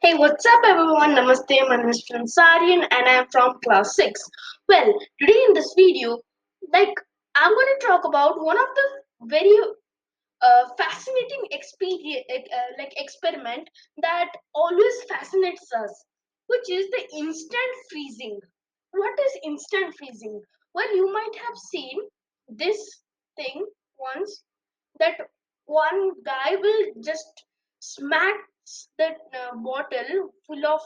Hey, what's up everyone? Namaste, my name is Fransarian and I am from class 6. Well, today in this video, like I'm going to talk about one of the very fascinating experience, experiment that always fascinates us, which is the instant freezing. What is instant freezing? Well, you might have seen this thing once, that one guy will just smack the bottle full of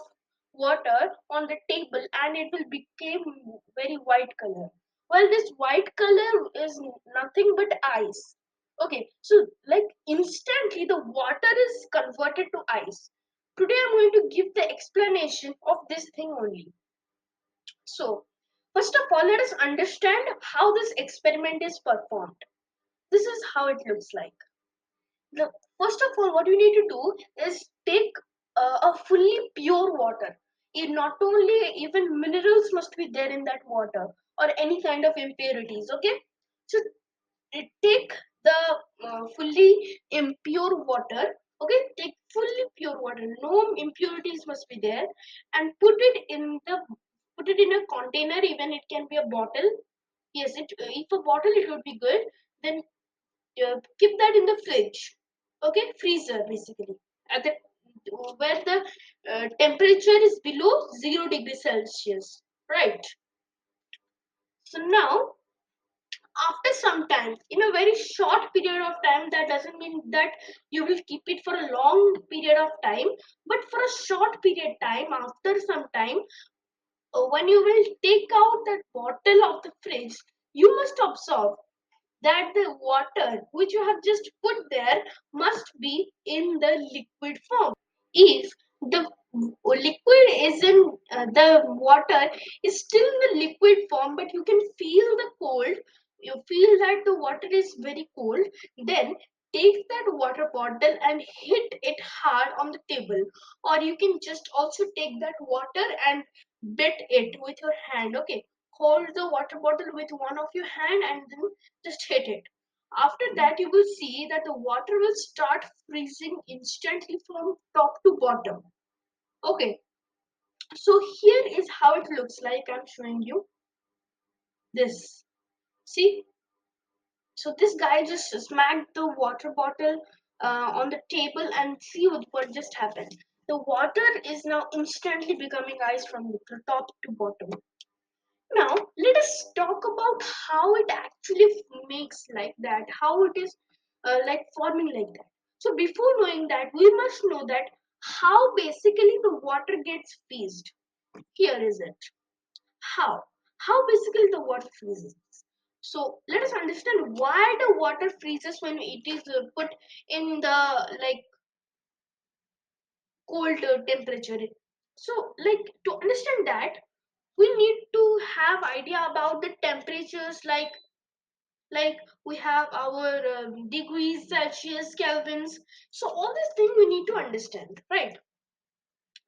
water on the table and it will become very white color. Well, this white color is nothing but ice. Okay, so like instantly the water is converted to ice. Today I'm going to give the explanation of this thing only. So first of all, let us understand how this experiment is performed. This is how it looks like. The first of all, what you need to do is take a fully pure water. Not only even minerals must be there in that water or any kind of impurities. Okay, so take the fully impure water. Okay, take fully pure water. No impurities must be there, and put it in a container. Even it can be a bottle. Yes, it if a bottle it would be good. Then keep that in the fridge. Okay, freezer basically, at the where the temperature is below 0 degrees Celsius, right? So now, after some time, in a very short period of time, that doesn't mean that you will keep it for a long period of time, but for a short period time, after some time, when you will take out that bottle of the fridge, you must observe that the water which you have just put there must be in the liquid form. If the liquid is in the water is still in the liquid form, but you can feel the cold, you feel that the water is very cold, then take that water bottle and hit it hard on the table, or you can just also take that water and beat it with your hand. Okay, hold the water bottle with one of your hand and then just hit it. After that, you will see that the water will start freezing instantly from top to bottom. Okay, so here is how it looks like. I'm showing you this. See, so this guy just smacked the water bottle on the table and see what just happened. The water is now instantly becoming ice from the top to bottom. Now, let us talk about how it actually makes like that, how it is like forming like that. So, before knowing that, we must know that how basically the water gets freezed. Here is it. How? How basically the water freezes. So, let us understand why the water freezes when it is put in the like cold temperature. So, like to understand that, we need to have idea about the temperatures, like we have our degrees Celsius, kelvins. So all these things we need to understand, right?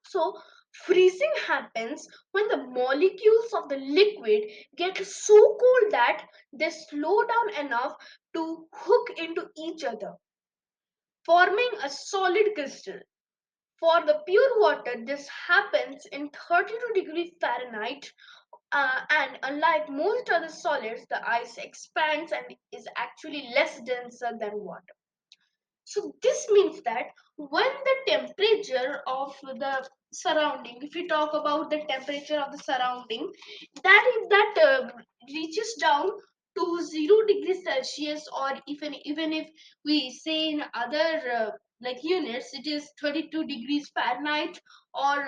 So freezing happens when the molecules of the liquid get so cold that they slow down enough to hook into each other, forming a solid crystal. For the pure water, this happens in 32 degrees Fahrenheit. And unlike most other solids, the ice expands and is actually less denser than water. So this means that when the temperature of the surrounding, if we talk about the temperature of the surrounding, that if that reaches down to 0 degrees Celsius, or even if we say in other like units, it is 32 degrees Fahrenheit, or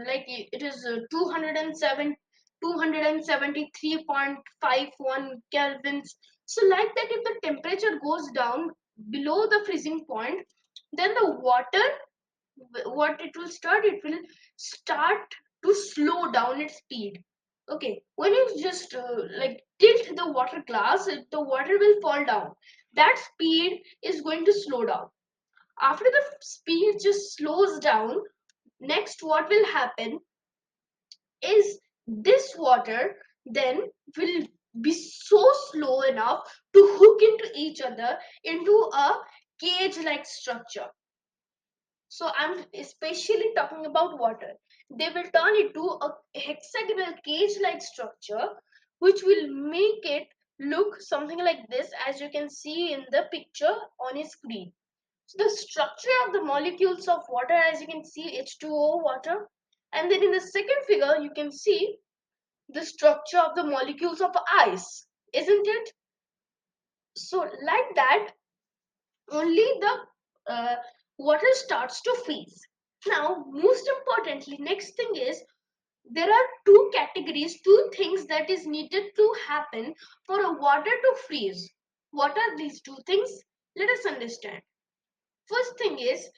like it is 207 273.51 kelvins. So like that, if the temperature goes down below the freezing point, then the water, what it will start to slow down its speed. Okay, when you just like tilt the water glass, the water will fall down. That speed is going to slow down. After the speed just slows down, next what will happen is this water then will be so slow enough to hook into each other into a cage like structure. So I'm especially talking about water. They will turn into a hexagonal cage-like structure, which will make it look something like this, as you can see in the picture on your screen. So the structure of the molecules of water, as you can see, H2O water, and then in the second figure you can see the structure of the molecules of ice, isn't it? So like that, only the water starts to freeze. Now, most importantly, next thing is there are two categories, two things that is needed to happen for a water to freeze. What are these two things? Let us understand. First thing is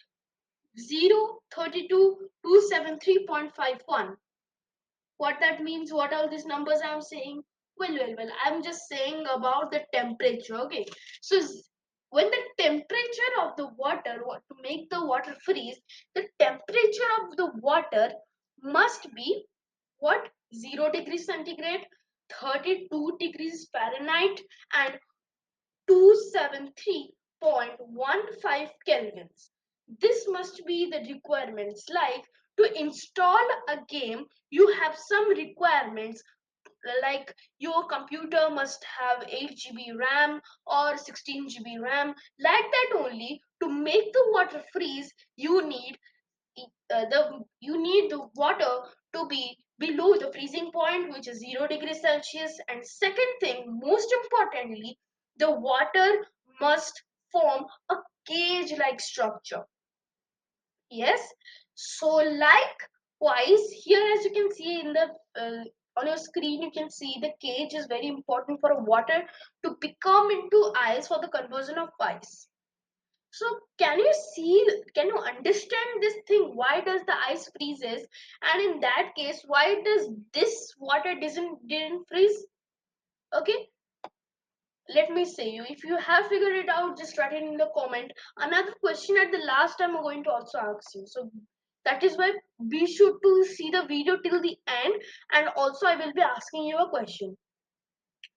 0, 32, 273.51. What that means, what all these numbers I'm saying? Well, I'm just saying about the temperature. Okay, so when the temperature of the water, what to make the water freeze, the temperature of the water must be what? 0 degrees centigrade, 32 degrees Fahrenheit, and 273.15 kelvins. This must be the requirements. Like to install a game, you have some requirements, like your computer must have 8 GB RAM or 16 GB RAM. Like that only, to make the water freeze, you need the water to be below the freezing point, which is 0 degrees Celsius. And second thing, most importantly, the water must form a cage like structure. Yes. So likewise, here as you can see in the on your screen, you can see the cage is very important for water to become into ice for the conversion of ice. So can you see, can you understand this thing? Why does the ice freezes? And in that case, why does this water didn't freeze? Okay, let me say you. If you have figured it out, just write it in the comment. Another question at the last I'm going to also ask you. So that is why be sure to see the video till the end, and also I will be asking you a question.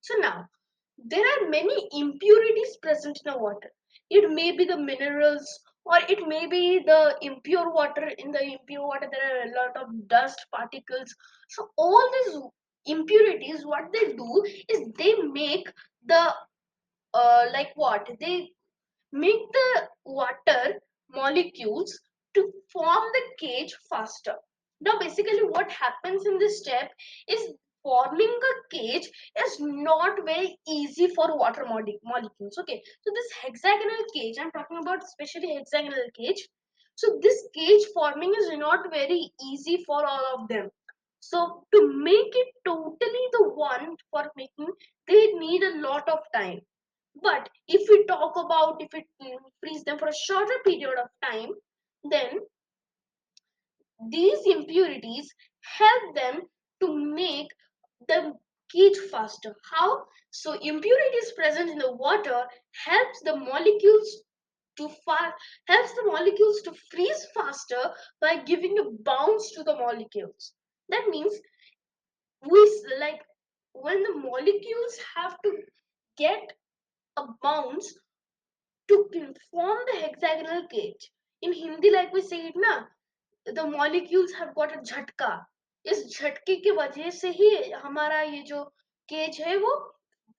So now, there are many impurities present in the water. It may be the minerals, or it may be the impure water. In the impure water, there are a lot of dust particles. So all these impurities, what they do is they make the like what? They make the water molecules to form the cage faster. Now, basically, what happens in this step is forming a cage is not very easy for water molecules. Okay, so this hexagonal cage, I'm talking about especially hexagonal cage. So, this cage forming is not very easy for all of them. So, to make it totally the one for making, they need a lot of time. But if we talk about if it frees them for a shorter period of time, then these impurities help them to make the cage faster. How? So impurities present in the water helps the molecules to helps the molecules to freeze faster by giving a bounce to the molecules. That means like when the molecules have to get a bounce to form the hexagonal cage. In Hindi, like we say it na, the molecules have got a झटका. इस झटके की वजह से ही हमारा ये जो cage है वो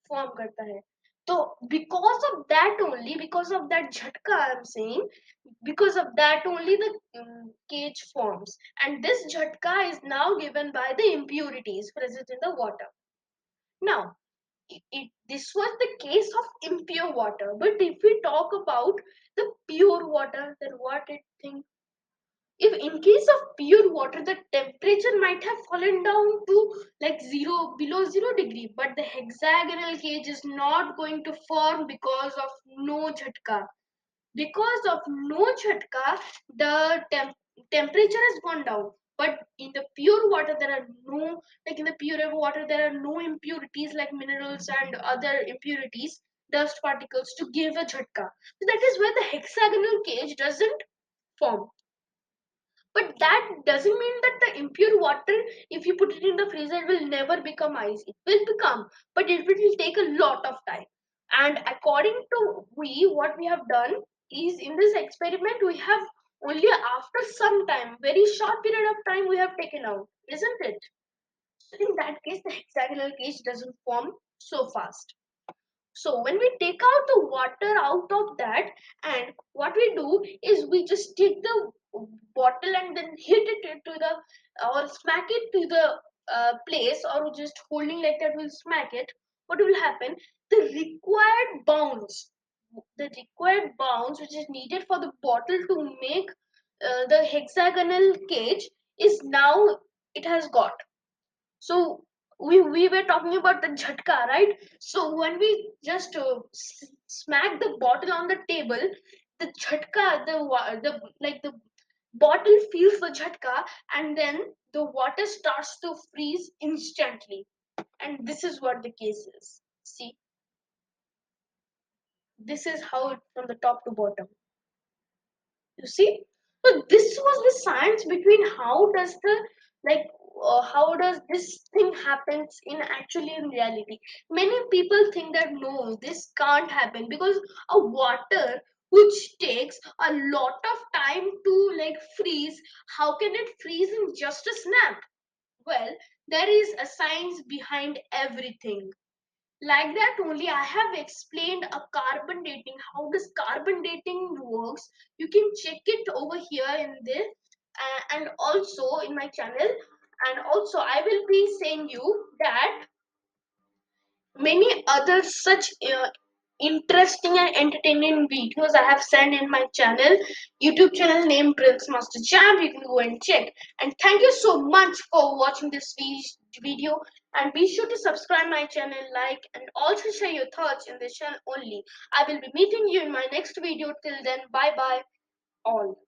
फॉर्म करता है. तो because of that only, because of that झटका, I'm saying, because of that only the cage forms, and this झटका is now given by the impurities present in the water. Now, this was the case of impure water. But if we talk about the pure water, then what it think? If in case of pure water, the temperature might have fallen down to like below 0 degree, but the hexagonal cage is not going to form because of no jhatka. Because of no jhatka, the temperature has gone down. But in the pure water, there are no, like in the pure water, there are no impurities like minerals and other impurities, dust particles to give a jhatka. So that is where the hexagonal cage doesn't form. But that doesn't mean that the impure water, if you put it in the freezer, it will never become ice. It will become, but it will take a lot of time. And according to what we have done is in this experiment, we have only after some time, very short period of time, we have taken out, isn't it? So in that case, the hexagonal cage doesn't form so fast. So when we take out the water out of that, and what we do is we just take the bottle and then hit it to the, or smack it to the place, or just holding like that will smack it. What will happen? The required bounce which is needed for the bottle to make the hexagonal cage is now it has got. So we were talking about the jhatka, right? So when we just smack the bottle on the table, the jhatka, the like the bottle feels the jhatka, and then the water starts to freeze instantly. And this is what the case is. See, this is how it from the top to bottom. You see, so this was the science between how does the like how does this thing happens in actually in reality. Many people think that no, this can't happen because a water which takes a lot of time to like freeze, how can it freeze in just a snap? Well, there is a science behind everything. Like that only I have explained a carbon dating, how does carbon dating works. You can check it over here in this, and also in my channel. And also I will be saying you that many other such interesting and entertaining videos I have sent in my channel, YouTube channel named Prince Master Champ. You can go and check. And thank you so much for watching this video. And be sure to subscribe my channel, like, and also share your thoughts in this channel only. I will be meeting you in my next video. Till then, bye bye, all.